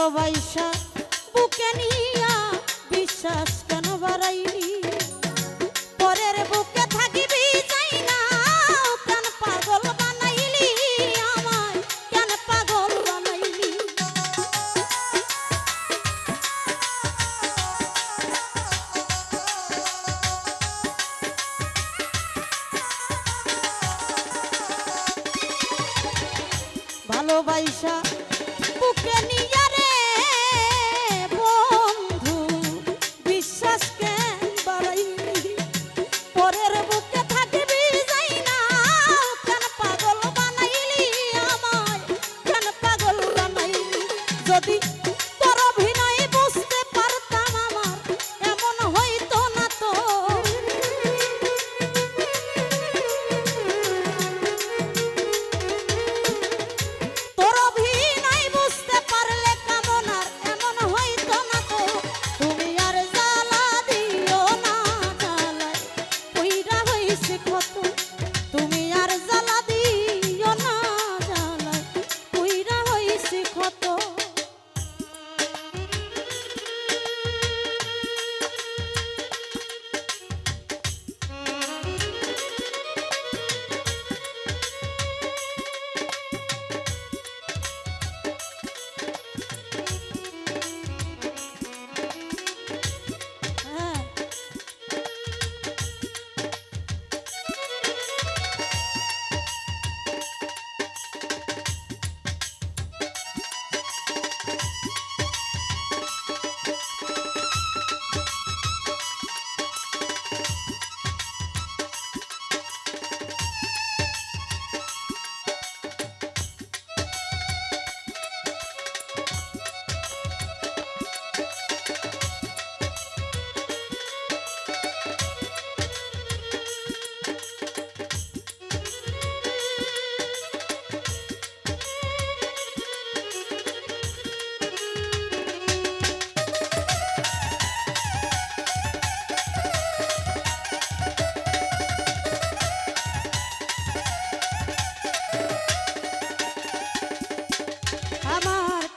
ভালোবাসা বুকে নিয়া বিশ্বাস কেন বাড়াইলি পরের বুকে থাকিবি যাই না কেন পাগল বানাইলি আমায় কেন পাগল বানাইলি ভালোবাসা বুকে নিয়া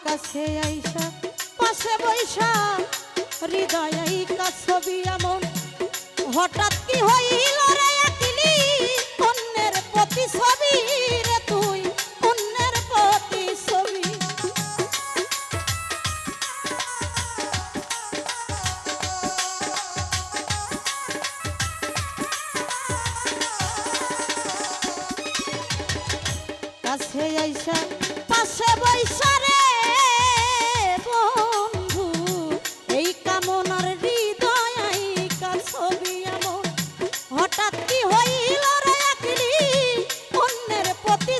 কাছে আইসা পাশে বৈশা হৃদয় আইকা ছবি এমন হঠাৎ কি হইল রে আকিলি অন্যের প্রতি ছবি রে তুই অন্যের প্রতি ছবি কাছে আইসা পাশে বৈশা রে হঠাৎ কি হইল রে আকিলি অন্যের প্রতি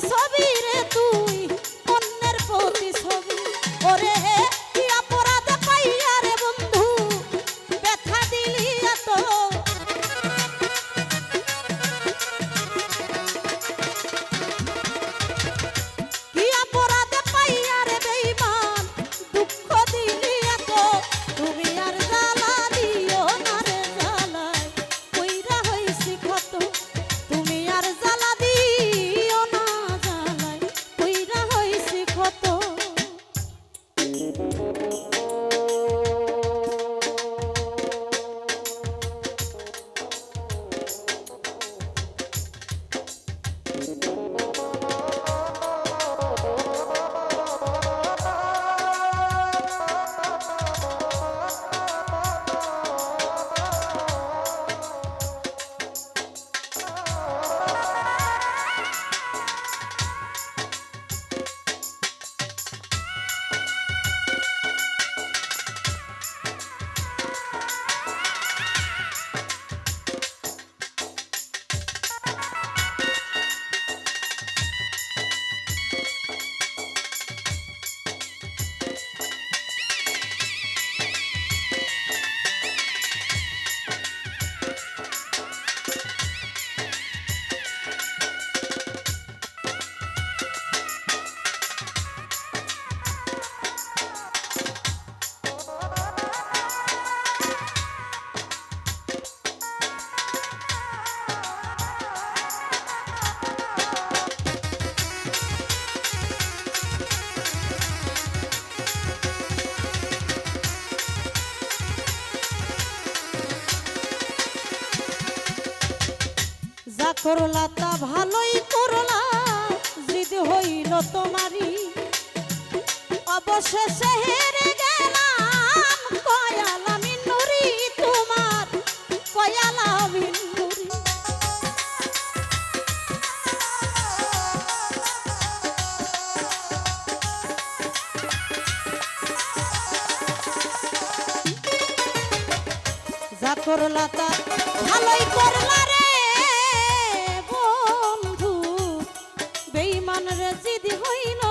করলা তা ভালোই করলা জিদ হইল তোমারই অবশেষে হেরে গেলাম কয়ালা মিনুরি তোমার কয়ালা মিনুরি যা করলা তা ভালোই করলা রে বন্ধু বেঈমান রে জিদ হইল